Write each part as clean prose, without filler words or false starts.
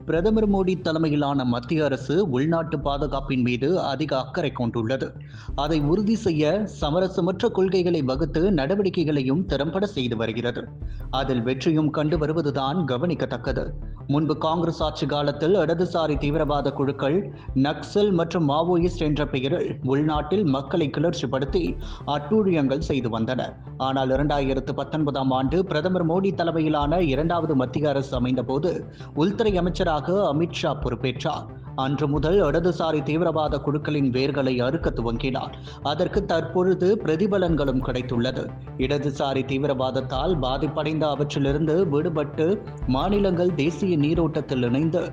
பிரதமர் மோடி தலைமையிலான மத்திய அரசு உள்நாட்டு பாதுகாப்பின் மீது அதிக அக்கறை கொண்டுள்ளது. அதை உறுதி செய்ய சமரசமற்ற கொள்கைகளை வகுத்து நடவடிக்கைகளையும் திறம்பட செய்து வருகிறது. அதில் வெற்றியும் கண்டு வருவதுதான் கவனிக்கத்தக்கது. முன்பு காங்கிரஸ் ஆட்சி காலத்தில் இடதுசாரி தீவிரவாத குழுக்கள் நக்சல் மற்றும் மாவோயிஸ்ட் என்ற பெயரில் உள்நாட்டில் மக்களை கிளர்ச்சிப்படுத்தி அட்டூழியங்கள் செய்து வந்தன. ஆனால் 2019ஆம் ஆண்டு பிரதமர் மோடி தலைமையிலான இரண்டாவது மத்திய அரசு அமைந்தபோது உள்துறை அமைச்சராக அமித்ஷா பொறுப்பேற்றார். அன்று முதல் இடதுசாரி தீவிரவாத குழுக்களின் வேர்களை அறுக்க துவங்கினார். அதற்கு தற்பொழுது பிரதிபலன்களும் கிடைத்துள்ளது. இடதுசாரி தீவிரவாதத்தால் பாதிப்படைந்த அவற்றிலிருந்து விடுபட்டு மாநிலங்கள் தேசிய நீரோட்டத்தில் இணைந்து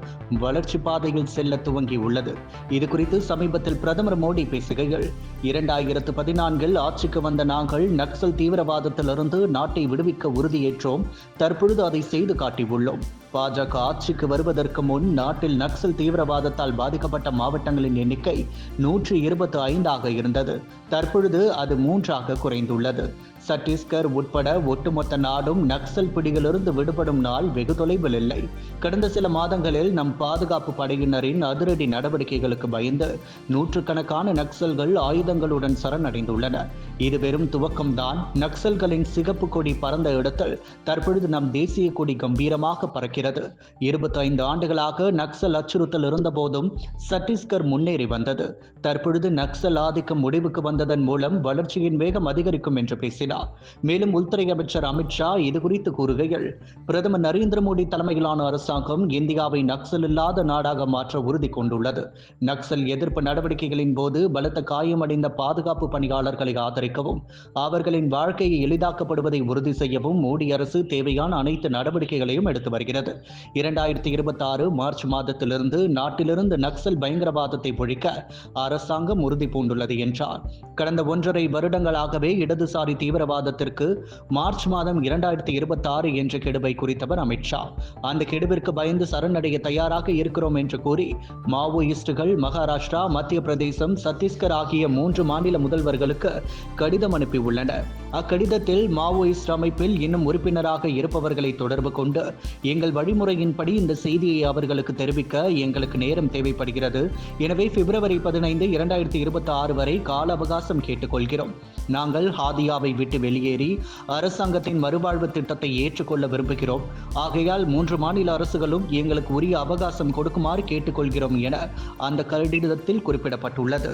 வளர்ச்சி பாதையில் செல்ல துவங்கியுள்ளது. இது குறித்து சமீபத்தில் பிரதமர் மோடி பேசுகையில், 2014இல் ஆட்சிக்கு வந்த நாங்கள் நக்சல் தீவிரவாதத்திலிருந்து நாட்டை விடுவிக்க உறுதியேற்றோம். தற்பொழுது அதை செய்து காட்டியுள்ளோம். பாஜக ஆட்சிக்கு வருவதற்கு முன் நாட்டில் நக்சல் தீவிரவாதத்தால் பாதிக்கப்பட்ட மாவட்டங்களின் எண்ணிக்கை 125ஆக இருந்தது. தற்பொழுது அது 3ஆக குறைந்துள்ளது. சத்தீஸ்கர் உட்பட ஒட்டுமொத்த நாடும் நக்சல் பிடியிலிருந்து விடுபடும் நாள் வெகு தொலைவில் இல்லை. கடந்த சில மாதங்களில் நம் பாதுகாப்பு படையினரின் அதிரடி நடவடிக்கைகளுக்கு பயந்து நூற்றுக்கணக்கான நக்சல்கள் ஆயுதங்களுடன் சரணடைந்துள்ளனர். இது வெறும் துவக்கம்தான். நக்சல்களின் சிகப்பு கொடி பறந்த இடத்தில் தற்பொழுது நம் தேசிய கொடி கம்பீரமாக பறக்கிறது. 25 ஆண்டுகளாக நக்சல் அச்சுறுத்தல் இருந்த போதும் சத்தீஸ்கர் முன்னேறி வந்தது. தற்பொழுது நக்சல் ஆதிக்கம் முடிவுக்கு வந்ததன் மூலம் வளர்ச்சியின் வேகம் அதிகரிக்கும் என்று பேசினார். மேலும் உள்துறை அமைச்சர் அமித்ஷா இது குறித்து கூறுகையில், பிரதமர் நரேந்திர மோடி தலைமையிலான அரசாங்கம் இந்தியாவை நக்சல் இல்லாத நாடாக மாற்ற உறுதி கொண்டுள்ளது. நக்சல் எதிர்ப்பு நடவடிக்கைகளின் போது பலத்த காயமடைந்த பாதுகாப்பு பணியாளர்களை ஆதரிக்கவும் அவர்களின் வாழ்க்கையை எளிதாக்கப்படுவதை உறுதி செய்யவும் மோடி அரசு தேவையான அனைத்து நடவடிக்கைகளையும் எடுத்து வருகிறது. 2026 மார்ச் மாதத்திலிருந்து நாட்டிலிருந்து நக்சல் பயங்கரவாதத்தை ஒழிக்க அரசாங்கம் உறுதி பூண்டுள்ளது என்றார். கடந்த 1.5 வருடங்களாகவே இடதுசாரி தீவிரவாதத்திற்கு மார்ச் மாதம் 2026 என்ற கெடுவை குறித்தவர் அமித்ஷா. அந்த கெடுவிற்கு பயந்து சரணடைய தயாராக இருக்கிறோம் என்று கூறி மாவோயிஸ்டுகள் மகாராஷ்டிரா, மத்திய பிரதேசம், சத்தீஸ்கர் ஆகிய 3 மாநில முதல்வர்களுக்கு கடிதம் அனுப்பியுள்ளனர். அக்கடிதத்தில் மாவோயிஸ்ட் அமைப்பில் இன்னும் உறுப்பினராக இருப்பவர்களை தொடர்பு கொண்டு எங்கள் வழிமுறையின்படி இந்த செய்தியை அவர்களுக்கு தெரிவிக்க எங்களுக்கு நேரம் தேவைப்படுகிறது. எனவே பிப்ரவரி 15, 2026 வரை கால அவகாசம் கேட்டுக்கொள்கிறோம். நாங்கள் ஹாதியாவை விட்டு வெளியேறி அரசாங்கத்தின் மறுவாழ்வு திட்டத்தை ஏற்றுக்கொள்ள விரும்புகிறோம். ஆகையால் 3 மாநில அரசுகளும் எங்களுக்கு உரிய அவகாசம் கொடுக்குமாறு கேட்டுக்கொள்கிறோம் என அந்த கடிதத்தில் குறிப்பிடப்பட்டுள்ளது.